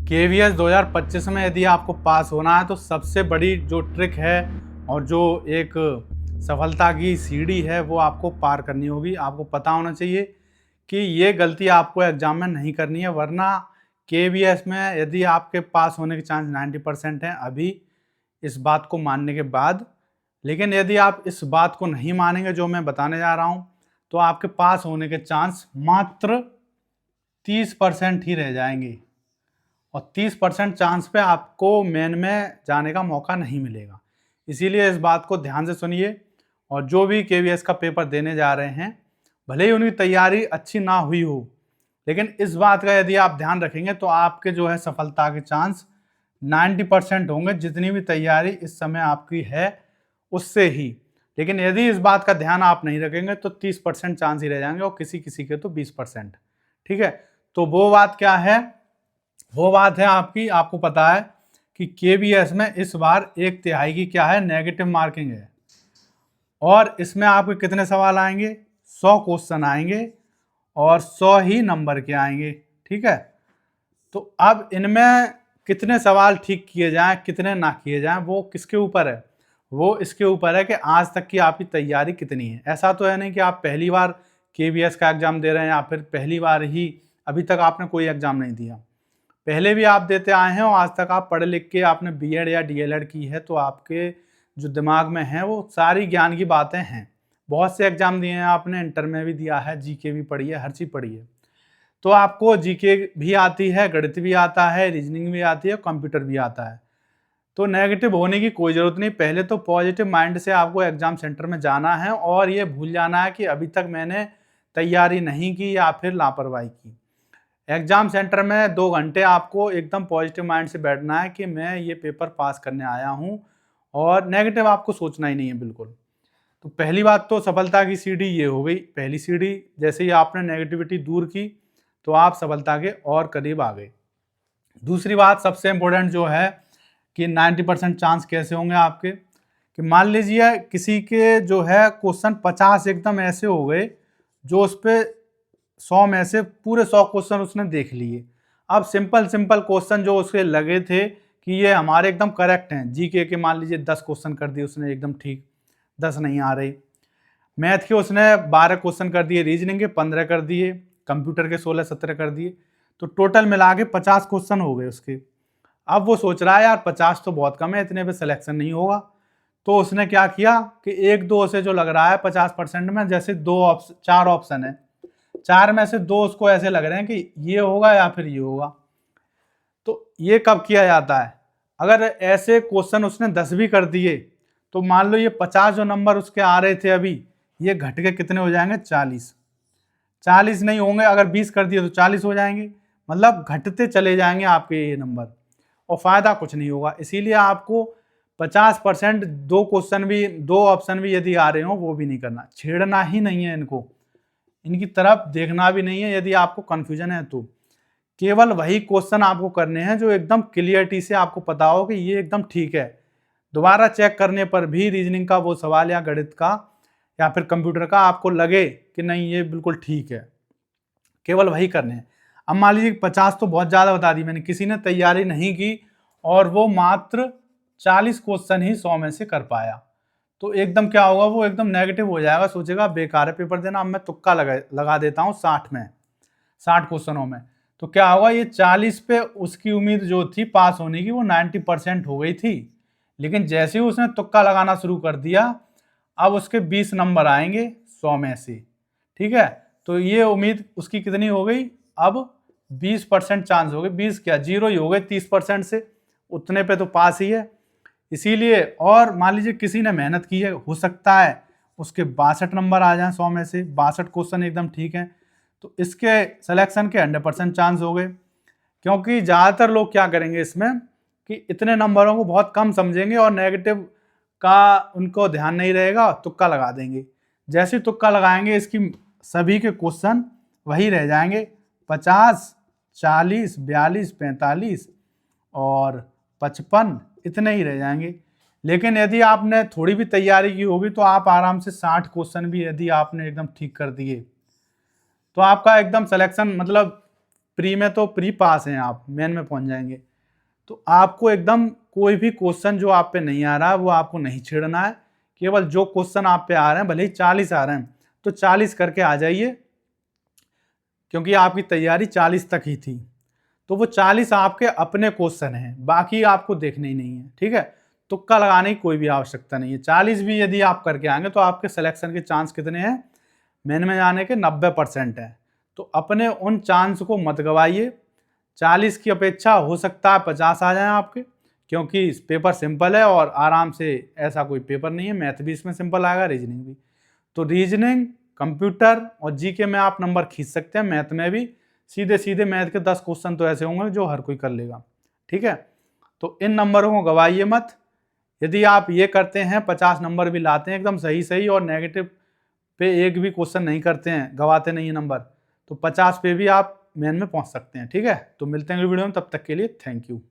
KVS 2025 में यदि आपको पास होना है तो सबसे बड़ी जो ट्रिक है और जो एक सफलता की सीढ़ी है वो आपको पार करनी होगी। आपको पता होना चाहिए कि ये गलती आपको एग्जाम में नहीं करनी है, वरना केवीएस में यदि आपके पास होने के चांस 90% हैं अभी इस बात को मानने के बाद। लेकिन यदि आप इस बात को नहीं मानेंगे जो मैं बताने जा रहा हूँ तो आपके पास होने के चांस मात्र 30% ही रह जाएंगे और 30% चांस पे आपको मेन में जाने का मौका नहीं मिलेगा। इसीलिए इस बात को ध्यान से सुनिए और जो भी केवीएस का पेपर देने जा रहे हैं भले ही उनकी तैयारी अच्छी ना हुई हो, लेकिन इस बात का यदि आप ध्यान रखेंगे तो आपके जो है सफलता के चांस 90% होंगे, जितनी भी तैयारी इस समय आपकी है उससे ही। लेकिन यदि इस बात का ध्यान आप नहीं रखेंगे तो 30% चांस ही रह जाएंगे और किसी किसी के तो 20%। ठीक है, तो वो बात क्या है? वो बात है आपको पता है कि केवीएस में इस बार 1/3 की क्या है, नेगेटिव मार्किंग है और इसमें आपके कितने सवाल आएंगे? 100 क्वेश्चन आएंगे और 100 ही नंबर के आएंगे। ठीक है, तो अब इनमें कितने सवाल ठीक किए जाएं कितने ना किए जाएं वो किसके ऊपर है? वो इसके ऊपर है कि आज तक की आपकी तैयारी कितनी है। ऐसा तो है नहीं कि आप पहली बार केवीएस का एग्जाम दे रहे हैं या फिर पहली बार ही अभी तक आपने कोई एग्जाम नहीं दिया, पहले भी आप देते आए हैं और आज तक आप पढ़ लिख के आपने बीएड या डीएलएड की है, तो आपके जो दिमाग में है वो सारी ज्ञान की बातें हैं। बहुत से एग्जाम दिए हैं आपने, इंटर में भी दिया है, जीके भी पढ़ी है, हर चीज़ पढ़ी है, तो आपको जीके भी आती है, गणित भी आता है, रीजनिंग भी आती है, कंप्यूटर भी आता है। तो नेगेटिव होने की कोई ज़रूरत नहीं। पहले तो पॉजिटिव माइंड से आपको एग्जाम सेंटर में जाना है और ये भूल जाना है कि अभी तक मैंने तैयारी नहीं की या फिर लापरवाही की। एग्जाम सेंटर में 2 घंटे आपको एकदम पॉजिटिव माइंड से बैठना है कि मैं ये पेपर पास करने आया हूँ और नेगेटिव आपको सोचना ही नहीं है बिल्कुल। तो पहली बात तो सफलता की सीढ़ी ये हो गई, पहली सीढ़ी। जैसे ही आपने नेगेटिविटी दूर की तो आप सफलता के और करीब आ गए। दूसरी बात सबसे इम्पोर्टेंट जो है कि 90% चांस कैसे होंगे आपके, कि मान लीजिए किसी के जो है क्वेश्चन 50 एकदम ऐसे हो गए जो उस पर 100 में से पूरे 100 क्वेश्चन उसने देख लिए। अब सिंपल क्वेश्चन जो उसके लगे थे कि ये हमारे एकदम करेक्ट हैं, जीके के मान लीजिए 10 क्वेश्चन कर दिए उसने एकदम ठीक, 10 नहीं आ रहे। मैथ के उसने 12 क्वेश्चन कर दिए, रीजनिंग के 15 कर दिए, कंप्यूटर के 16-17 कर दिए, तो टोटल मिला के 50 क्वेश्चन हो गए उसके। अब वो सोच रहा है यार 50 तो बहुत कम है, इतने पे सिलेक्शन नहीं होगा। तो उसने क्या किया कि 1-2 से जो लग रहा है 50% में, जैसे 4 ऑप्शन है, 4 में से 2 उसको ऐसे लग रहे हैं कि ये होगा या फिर ये होगा। तो ये कब किया जाता है? अगर ऐसे क्वेश्चन उसने 10 भी कर दिए तो मान लो ये 50 जो नंबर उसके आ रहे थे अभी, ये घट के कितने हो जाएंगे? 40। 40 नहीं होंगे, अगर 20 कर दिए तो 40 हो जाएंगे, मतलब घटते चले जाएंगे आपके ये नंबर और फायदा कुछ नहीं होगा। इसीलिए आपको 50% 2 क्वेश्चन भी, 2 ऑप्शन भी यदि आ रहे हो वो भी नहीं करना, छेड़ना ही नहीं है इनको, इनकी तरफ देखना भी नहीं है। यदि आपको कंफ्यूजन है तो केवल वही क्वेश्चन आपको करने हैं जो एकदम क्लियरिटी से आपको पता हो कि ये एकदम ठीक है। दोबारा चेक करने पर भी रीजनिंग का वो सवाल या गणित का या फिर कंप्यूटर का आपको लगे कि नहीं ये बिल्कुल ठीक है, केवल वही करने हैं। अब मान लीजिए 50 तो बहुत ज़्यादा बता दी मैंने, किसी ने तैयारी नहीं की और वो मात्र 40 क्वेश्चन ही 100 में से कर पाया, तो एकदम क्या होगा? वो एकदम नेगेटिव हो जाएगा, सोचेगा बेकार है पेपर देना, अब मैं तुक्का लगा देता हूँ 60 क्वेश्चनों में। तो क्या होगा? ये 40 पे उसकी उम्मीद जो थी पास होने की वो 90% हो गई थी, लेकिन जैसे ही उसने तुक्का लगाना शुरू कर दिया अब उसके 20 नंबर आएंगे 100 में से। ठीक है, तो ये उम्मीद उसकी कितनी हो गई? अब 20% चांस हो गए, 20 क्या 0 ही हो गए 30% से, उतने पे तो पास ही है। इसीलिए, और मान लीजिए किसी ने मेहनत की है, हो सकता है उसके 62 नंबर आ जाएं 100 में से, 62 क्वेश्चन एकदम ठीक हैं, तो इसके सिलेक्शन के 100% चांस हो गए। क्योंकि ज़्यादातर लोग क्या करेंगे इसमें कि इतने नंबरों को बहुत कम समझेंगे और नेगेटिव का उनको ध्यान नहीं रहेगा, तुक्का लगा देंगे। जैसे ही तुक्का लगाएंगे इसकी सभी के क्वेश्चन वही रह जाएंगे, 50, 40, 42, 45 और 55, इतने ही रह जाएंगे। लेकिन यदि आपने थोड़ी भी तैयारी की होगी तो आप आराम से 60 क्वेश्चन भी यदि आपने एकदम ठीक कर दिए तो आपका एकदम सिलेक्शन, मतलब प्री में तो प्री पास हैं आप, मेन में पहुंच जाएंगे। तो आपको एकदम कोई भी क्वेश्चन जो आप पे नहीं आ रहा है वो आपको नहीं छेड़ना है। केवल जो क्वेश्चन आप पे आ रहे हैं, भले ही 40 आ रहे हैं तो 40 करके आ जाइए, क्योंकि आपकी तैयारी 40 तक ही थी। तो वो 40 आपके अपने क्वेश्चन हैं, बाकी आपको देखने ही नहीं है, ठीक है। तुक्का लगाने की कोई भी आवश्यकता नहीं है। 40 भी यदि आप करके आएंगे तो आपके सिलेक्शन के चांस कितने हैं, मेन में जाने के 90% है। तो अपने उन चांस को मत गवाइए। 40 की अपेक्षा हो सकता है 50 आ जाए आपके, क्योंकि पेपर सिंपल है और आराम से, ऐसा कोई पेपर नहीं है। मैथ भी इसमें सिंपल आएगा, रीजनिंग भी। तो रीजनिंग, कंप्यूटर और जीके में आप नंबर खींच सकते हैं। मैथ में भी सीधे सीधे मैथ के 10 क्वेश्चन तो ऐसे होंगे जो हर कोई कर लेगा, ठीक है। तो इन नंबरों को गवाइए मत। यदि आप ये करते हैं, 50 नंबर भी लाते हैं एकदम सही सही, और नेगेटिव पे एक भी क्वेश्चन नहीं करते हैं, गवाते नहीं है नंबर, तो 50 पे भी आप मेन में पहुंच सकते हैं, ठीक है। तो मिलते हैं अगली वीडियो में, तब तक के लिए थैंक यू।